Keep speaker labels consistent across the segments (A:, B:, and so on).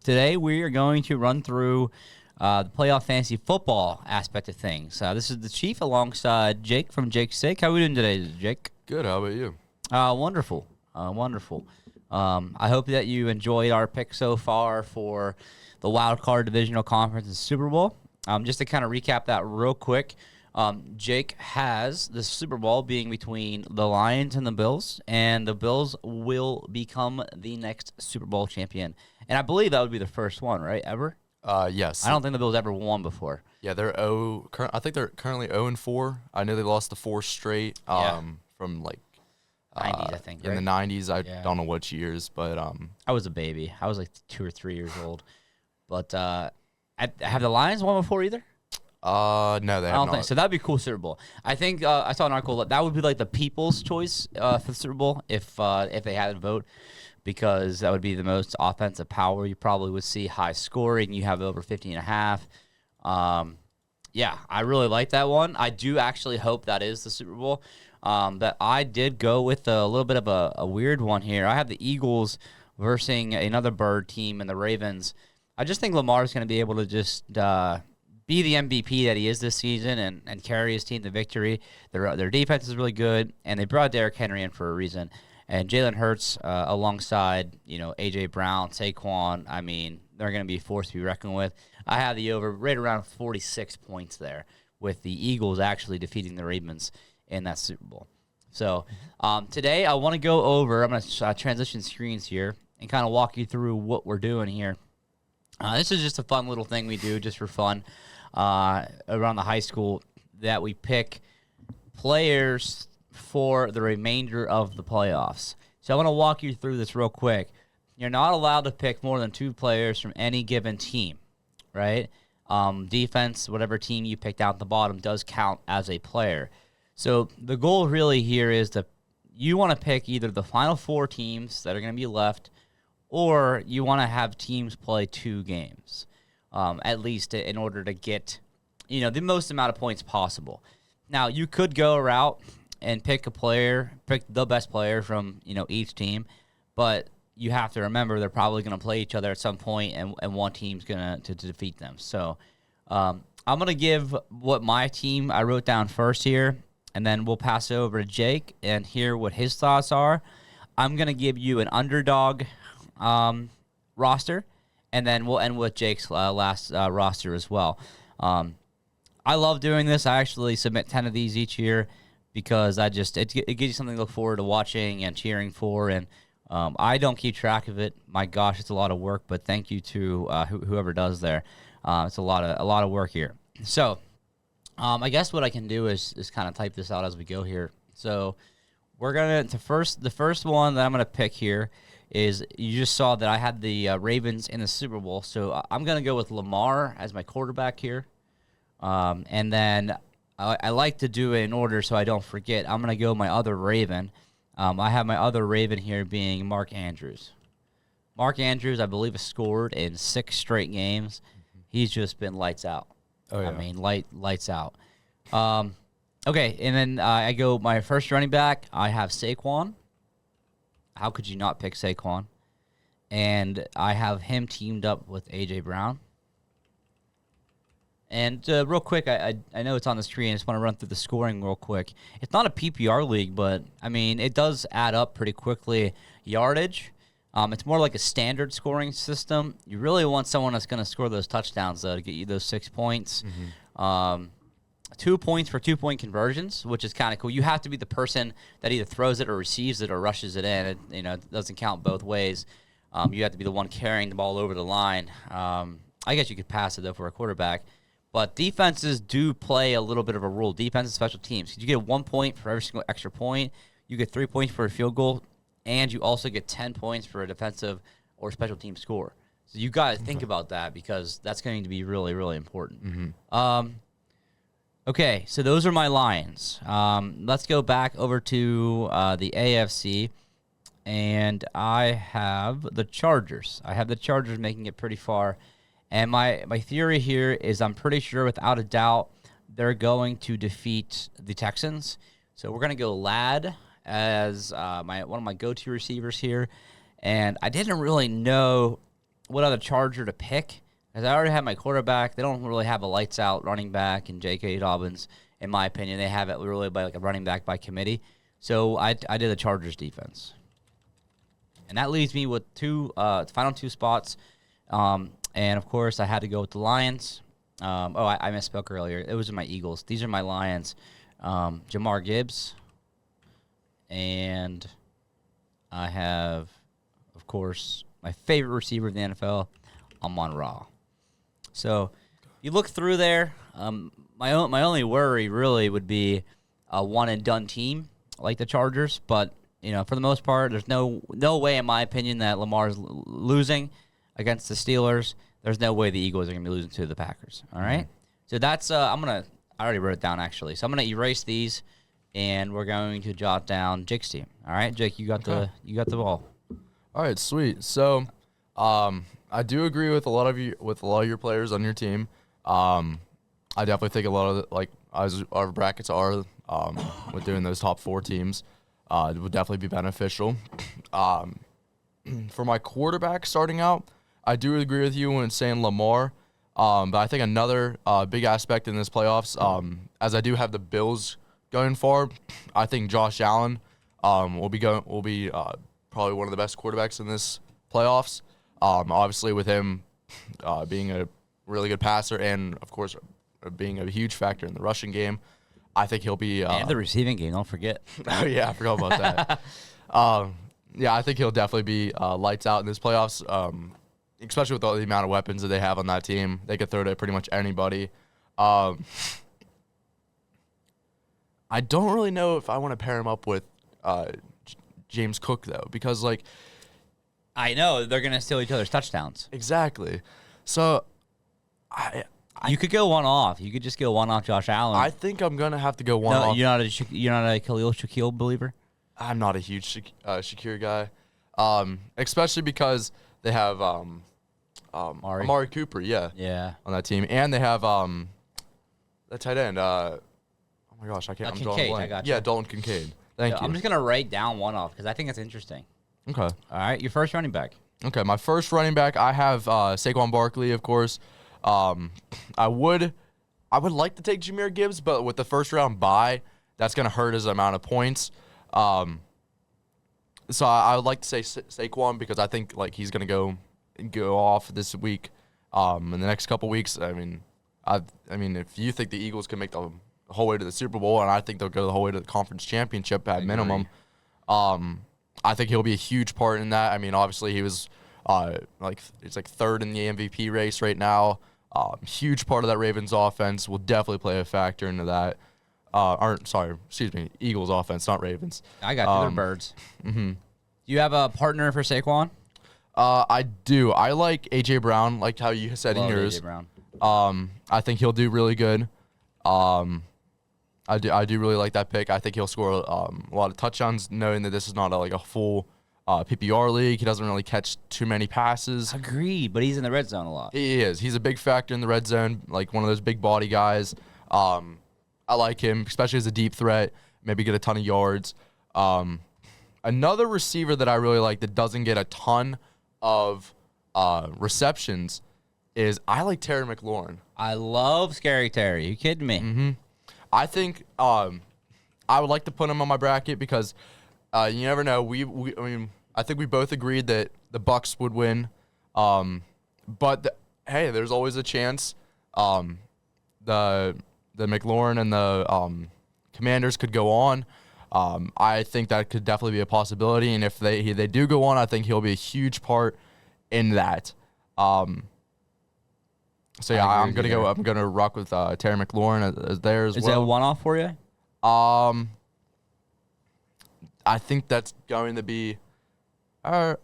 A: Today we are going to run through the playoff fantasy football aspect of things. This is the Chief alongside Jake from Jake's Sake. How are we doing today, Jake?
B: Good. How about you?
A: Wonderful. Wonderful. I hope that you enjoyed our pick so far for the Wild Card Divisional Conference and Super Bowl. Just to kind of recap that real quick, Jake has the Super Bowl being between the Lions and the Bills, and the Bills will become the next Super Bowl champion. And I believe that would be the first one, right, ever?
B: Yes.
A: I don't think the Bills ever won before.
B: Yeah, they're I think they're currently 0-4. I know they lost the 4 straight from like
A: 90s, I think,
B: in
A: right?
B: the 90s. I don't know which years, but
A: I was a baby. I was like 2 or 3 years old. But have the Lions won before either?
B: no, they have
A: I don't
B: not.
A: think so. That'd be cool Super Bowl. I think I saw an article that would be like the people's choice for the Super Bowl if they had a vote, because that would be the most offensive power. You probably would see high scoring. You have over 50.5. Yeah, I really like that one. I do actually hope that is the Super Bowl. That I did go with a little bit of a weird one here. I have the Eagles versus another bird team and the Ravens. I just think Lamar's going to be able to just be the MVP that he is this season and carry his team to victory. Their defense is really good, and they brought Derrick Henry in for a reason. And Jalen Hurts alongside, A.J. Brown, Saquon, I mean, they're going to be a force to be reckoned with. I have the over right around 46 points there, with the Eagles actually defeating the Ravens in that Super Bowl. So today I want to go over, I'm going to transition screens here and kind of walk you through what we're doing here. This is just a fun little thing we do just for fun around the high school, that we pick players for the remainder of the playoffs. So I want to walk you through this real quick. You're not allowed to pick more than 2 players from any given team, right? Defense, whatever team you picked out at the bottom, does count as a player. So the goal really here is you want to pick either the final 4 teams that are going to be left, or you want to have teams play 2 games, at least in order to get, the most amount of points possible. Now, you could go a route and pick the best player from, each team, but you have to remember they're probably going to play each other at some point, and one team's going to defeat them. So I'm going to give what my team I wrote down first here, and then we'll pass it over to Jake and hear what his thoughts are. I'm going to give you an underdog roster, and then we'll end with Jake's last roster as well. I love doing this. I actually submit 10 of these each year because it gives you something to look forward to watching and cheering for, and I don't keep track of it. My gosh, it's a lot of work, but thank you to whoever does there. It's a lot of work here. So I guess what I can do is kind of type this out as we go here. So we're the first one that I'm gonna pick here is, you just saw that I had the Ravens in the Super Bowl, so I'm gonna go with Lamar as my quarterback here, and then I like to do it in order so I don't forget. I'm gonna go my other Raven. I have my other Raven here being Mark Andrews. Mark Andrews, I believe, has scored in 6 straight games. He's just been lights out.
B: Oh, yeah.
A: I mean, lights out. Okay, and then I go my first running back. I have Saquon. How could you not pick Saquon? And I have him teamed up with A.J. Brown. And real quick, I know it's on the screen. I just want to run through the scoring real quick. It's not a PPR league, but, I mean, it does add up pretty quickly. Yardage, it's more like a standard scoring system. You really want someone that's going to score those touchdowns, though, to get you those 6 points. 2 points for 2-point conversions, which is kind of cool. You have to be the person that either throws it or receives it or rushes it in. It doesn't count both ways. You have to be the one carrying the ball over the line. I guess you could pass it, though, for a quarterback. But defenses do play a little bit of a role. Defense and special teams. You get 1 point for every single extra point. You get 3 points for a field goal. And you also get 10 points for a defensive or special team score. So you got to think about that, because that's going to be really, really important. Okay, so those are my Lions. Let's go back over to the AFC. And I have the Chargers. I have the Chargers making it pretty far. And my theory here is, I'm pretty sure without a doubt they're going to defeat the Texans. So we're going to go Ladd as one of my go-to receivers here. And I didn't really know what other Charger to pick. Because I already have my quarterback. They don't really have a lights out running back and J.K. Dobbins, in my opinion. They have it really by like a running back by committee. So I did the Chargers defense. And that leaves me with final two spots. And, of course, I had to go with the Lions. I misspoke earlier. It was my Eagles. These are my Lions. Jamar Gibbs. And I have, of course, my favorite receiver in the NFL, Amon-Ra. So you look through there. My only worry really would be a one-and-done team like the Chargers. But, for the most part, there's no way, in my opinion, that Lamar's losing against the Steelers. There's no way the Eagles are going to be losing to the Packers. All right? So that's I already wrote it down, actually. So I'm going to erase these, and we're going to jot down Jake's team. All right, Jake, you got the ball.
B: All right, sweet. So, I do agree with a lot of your players on your team. I definitely think a lot of as our brackets are with doing those top 4 teams, it would definitely be beneficial. For my quarterback starting out, I do agree with you when saying Lamar. But I think another big aspect in this playoffs, as I do have the Bills going far, I think Josh Allen will be probably one of the best quarterbacks in this playoffs. Obviously, with him being a really good passer and, of course, being a huge factor in the rushing game, I think he'll be...
A: and the receiving game, don't forget.
B: Oh, yeah, I forgot about that. I think he'll definitely be lights out in this playoffs, especially with all the amount of weapons that they have on that team. They could throw to pretty much anybody. I don't really know if I want to pair him up with James Cook, though, because,
A: I know. They're going to steal each other's touchdowns.
B: Exactly. So,
A: you could go one off. You could just go one off Josh Allen.
B: I think I'm going to have to go one off.
A: You're not a Khalil Shaquille believer?
B: I'm not a huge Shakir guy, especially because they have Amari Cooper,
A: yeah,
B: on that team, and they have the tight end. Oh my gosh, I can't. I'm drawing a blank.
A: I got you.
B: Yeah, Dalton Kincaid. Thank you.
A: I'm just gonna write down one off because I think it's interesting.
B: Okay.
A: All right, your first running back.
B: Okay, my first running back, I have Saquon Barkley, of course. I would like to take Jahmyr Gibbs, but with the first round bye, that's gonna hurt his amount of points. So I would like to say Saquon because I think he's gonna go off this week. In the next couple weeks, I mean, if you think the Eagles can make the whole way to the Super Bowl, and I think they'll go the whole way to the conference championship at minimum, I think he'll be a huge part in that. I mean, obviously he was it's third in the MVP race right now. Huge part of that Ravens offense will definitely play a factor into that. Eagles offense, not Ravens.
A: I got you. They're birds. Mm-hmm. Do you have a partner for Saquon?
B: I do. I like A.J. Brown, like how you said in yours.
A: A.J. Brown.
B: I think he'll do really good. I do really like that pick. I think he'll score a lot of touchdowns, knowing that this is not a full PPR league. He doesn't really catch too many passes.
A: Agreed, but he's in the red zone a lot.
B: He is. He's a big factor in the red zone, like one of those big body guys. I like him, especially as a deep threat, maybe get a ton of yards. Another receiver that I really like that doesn't get a ton of receptions is I like Terry McLaurin.
A: I love Scary Terry. You kidding me?
B: Mm-hmm. I think I would like to put him on my bracket because you never know. I think we both agreed that the Bucs would win, but hey, there's always a chance. The McLaurin and the Commanders could go on. I think that could definitely be a possibility, and if they do go on, I think he'll be a huge part in that. So yeah, I'm gonna rock with Terry McLaurin as there as well.
A: Is that a one-off for you?
B: I think that's going to be. I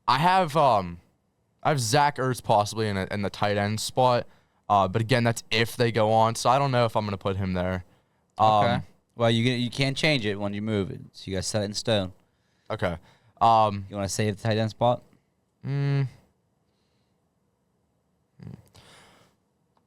B: have Zach Ertz possibly in the tight end spot, but again, that's if they go on. So I don't know if I'm gonna put him there.
A: Okay. Well, you can't change it when you move it, so you gotta set it in stone.
B: Okay.
A: You want to save the tight end spot?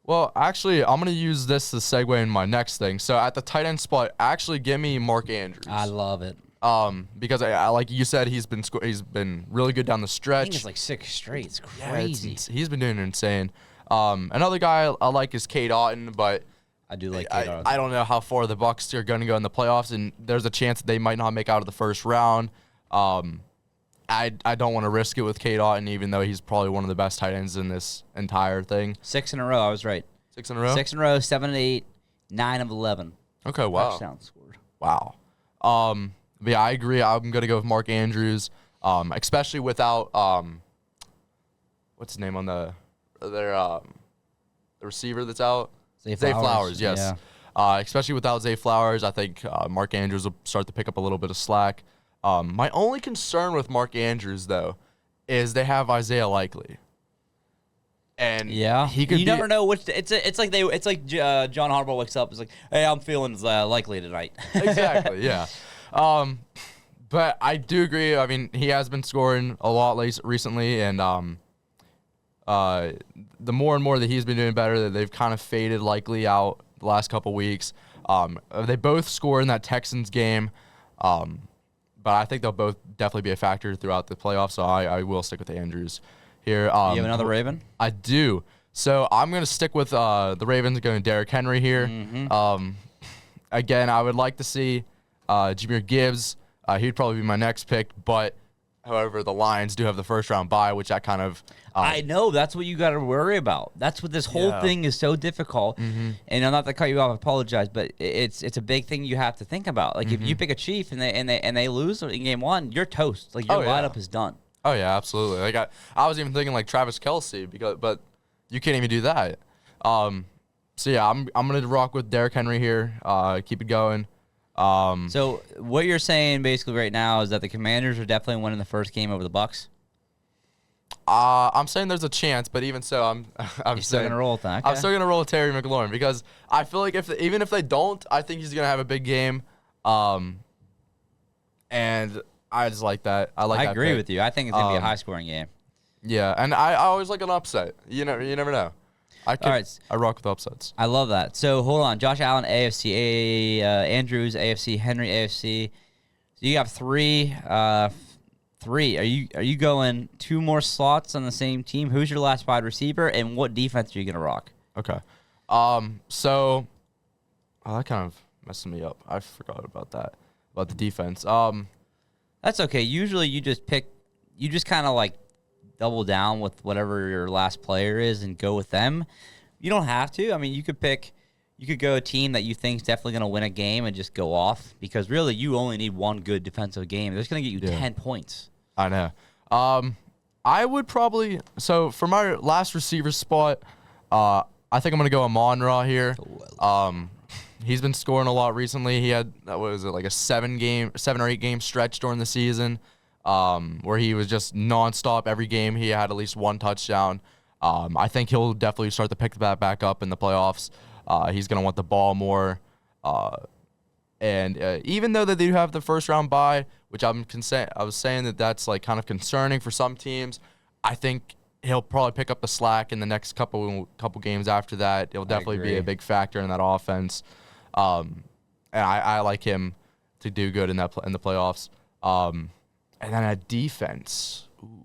B: Well, actually, I'm going to use this to segue in my next thing. So at the tight end spot, actually give me Mark Andrews.
A: I love it.
B: Because I like you said, he's been really good down the
A: I
B: stretch.
A: think it's like 6 straight. It's
B: Yeah,
A: crazy.
B: he's been doing insane. Another guy I like is Kate Otten, but
A: I do like
B: I don't know how far the Bucks are going to go in the playoffs, and there's a chance that they might not make out of the first round. I don't want to risk it with Kate Otten, even though he's probably one of the best tight ends in this entire thing.
A: 6 in a row. I was right.
B: 6 in a row?
A: 6 in a row, 7 of 8, 9 of 11.
B: Okay, wow.
A: Touchdowns scored.
B: Wow. But yeah, I agree. I'm going to go with Mark Andrews, especially without what's his name on the receiver that's out?
A: Zay
B: Zay
A: Flowers,
B: Flowers, yes. Especially without Zay Flowers, I think Mark Andrews will start to pick up a little bit of slack. My only concern with Mark Andrews, though, is they have Isaiah Likely. And
A: Yeah,
B: he could
A: you
B: be,
A: never know which. It's like John Harbaugh wakes up. It's like, hey, I'm feeling likely tonight.
B: Exactly, yeah. But I do agree. I mean, he has been scoring a lot recently, and the more and more that he's been doing better, that they've kind of faded Likely out the last couple weeks. They both score in that Texans game, but I think they'll both definitely be a factor throughout the playoffs. So I will stick with Andrews here.
A: You have another Raven?
B: I do. So I'm going to stick with the Ravens going Derrick Henry here.
A: Mm-hmm.
B: Again, I would like to see Jahmyr Gibbs. He'd probably be my next pick, but however, the Lions do have the first round bye, which I kind of
A: I know that's what you got to worry about. That's what this whole thing is so difficult.
B: Mm-hmm.
A: And I'm not to cut you off. I apologize, but it's a big thing you have to think about. Like if you pick a Chief and they lose in game 1, you're toast. Like your lineup is done.
B: Oh yeah, absolutely. Like I was even thinking like Travis Kelce but you can't even do that. So yeah, I'm gonna rock with Derrick Henry here. Keep it going.
A: So what you're saying basically right now is that the Commanders are definitely winning the first game over the Bucks.
B: I'm saying there's a chance, but even so, I'm
A: still gonna roll with that. Okay.
B: I'm still gonna roll with Terry McLaurin because I feel like even if they don't, I think he's gonna have a big game. And I just like that. I
A: agree with you. I think it's gonna be a high scoring game.
B: Yeah, and I always like an upset. You never know. I rock with upsets.
A: I love that. So hold on, Josh Allen, AFC, Andrews, AFC, Henry, AFC. So you have three. Three. Are you going 2 more slots on the same team? Who's your last wide receiver, and what defense are you gonna rock?
B: Okay. So that kind of messed me up. I forgot about the defense.
A: That's okay. Usually you just kind of like double down with whatever your last player is and go with them. You don't have to. I mean, you could go a team that you think is definitely going to win a game and just go off because really you only need one good defensive game. That's going to get you 10 points.
B: I know. I would probably for my last receiver spot, I think I'm going to go Amon-Ra here. He's been scoring a lot recently. He had like a 7 or 8 game stretch during the season. Where he was just nonstop every game. He had at least 1 touchdown. I think he'll definitely start to pick that back up in the playoffs. He's going to want the ball more. And even though they do have the first round bye, which I was saying that's like kind of concerning for some teams, I think he'll probably pick up the slack in the next couple games after that. He'll definitely be a big factor in that offense. And I like him to do good in the playoffs. And then a defense. Ooh.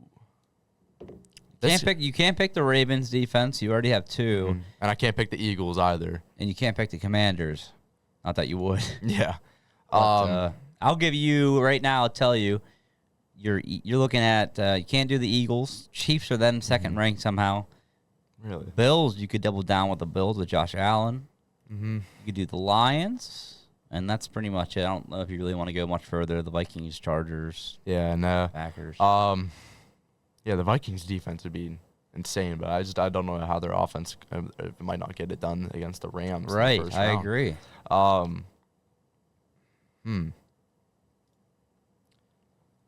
A: You can't pick the Ravens defense. You already have 2.
B: And I can't pick the Eagles either.
A: And you can't pick the Commanders. Not that you would.
B: Yeah.
A: But, I'll give you right now. I'll tell you. You're looking at you can't do the Eagles. Chiefs are then second ranked somehow.
B: Really?
A: Bills, you could double down with the Bills with Josh Allen. You could do the Lions. And that's pretty much it. I don't know if you really want to go much further. The Vikings, Chargers, Packers.
B: Yeah, the Vikings defense would be insane, but I don't know how their offense it might not get it done against the Rams.
A: Right,
B: In the first
A: I
B: round.
A: agree.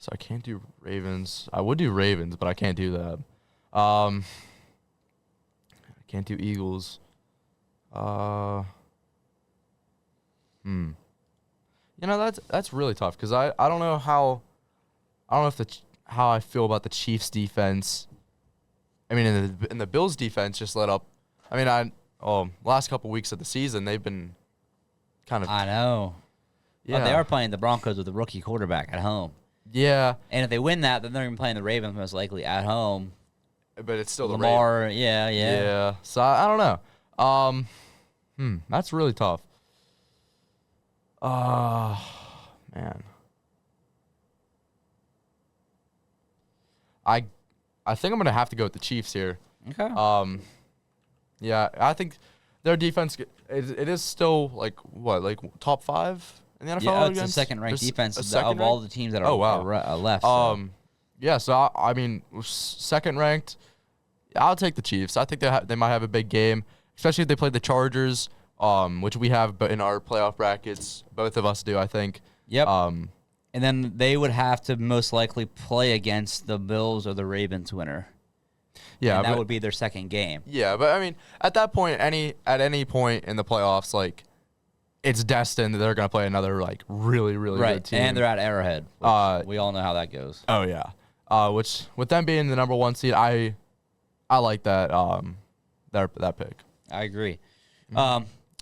B: So I can't do Ravens. I would do Ravens, but I can't do that. I can't do Eagles. That's really tough because I don't know how I feel about the Chiefs defense. I mean, in the Bills defense just let up. I mean, last couple weeks of the season they've been kind of.
A: I know. But they
B: Yeah.
A: are playing the Broncos with a rookie quarterback at home.
B: Yeah,
A: And if they win that, then they're going to be playing the Ravens most likely at home.
B: but it's still the
A: Lamar, yeah.
B: Yeah. So I don't know. That's really tough. Man. I think I'm gonna have to go with the Chiefs here.
A: Okay.
B: Yeah, I think their defense it is still like top 5 in the NFL.
A: Yeah, it's the
B: against?
A: second-ranked
B: There's
A: defense
B: a
A: of
B: second
A: all
B: ranked?
A: the teams that are,
B: Oh, wow.
A: are left. So.
B: Yeah. So I mean, second ranked. I'll take the Chiefs. I think they might have a big game, especially if they play the Chargers, which we have, but in our playoff brackets, both of us do. I think.
A: Yep. And then they would have to most likely play against the Bills or the Ravens winner.
B: Yeah,
A: And that
B: but,
A: would be their second game.
B: yeah, but I mean, at that point, at any point in the playoffs, like, it's destined that they're gonna play another like really good team.
A: And they're at Arrowhead. Which we all know how that goes.
B: Oh yeah. Which with them being the number 1 seed, I like that that pick.
A: I agree.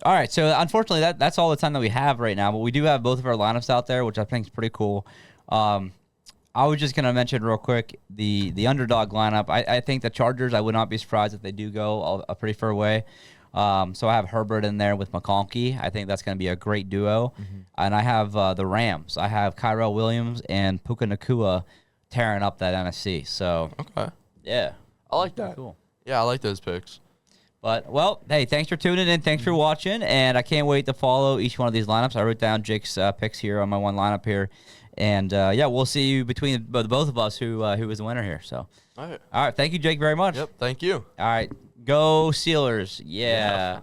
A: All right, so unfortunately, that's all the time that we have right now. But we do have both of our lineups out there, which I think is pretty cool. I was just gonna mention real quick the underdog lineup. I think the Chargers. I would not be surprised if they do go a pretty far way. So I have Herbert in there with McConkey. I think that's gonna be a great duo. And I have the Rams. I have Kyrell Williams and Puka Nacua tearing up that NFC. So
B: Okay.
A: yeah,
B: I like that.
A: cool.
B: Yeah, I like those picks.
A: But, well, hey, thanks for tuning in. Thanks for watching. And I can't wait to follow each one of these lineups. I wrote down Jake's picks here on my one lineup here. And, yeah, we'll see you between both of us who is the winner here. So,
B: All right.
A: all right. Thank you, Jake, very much.
B: Yep. Thank you.
A: All right. Go Steelers. Yeah.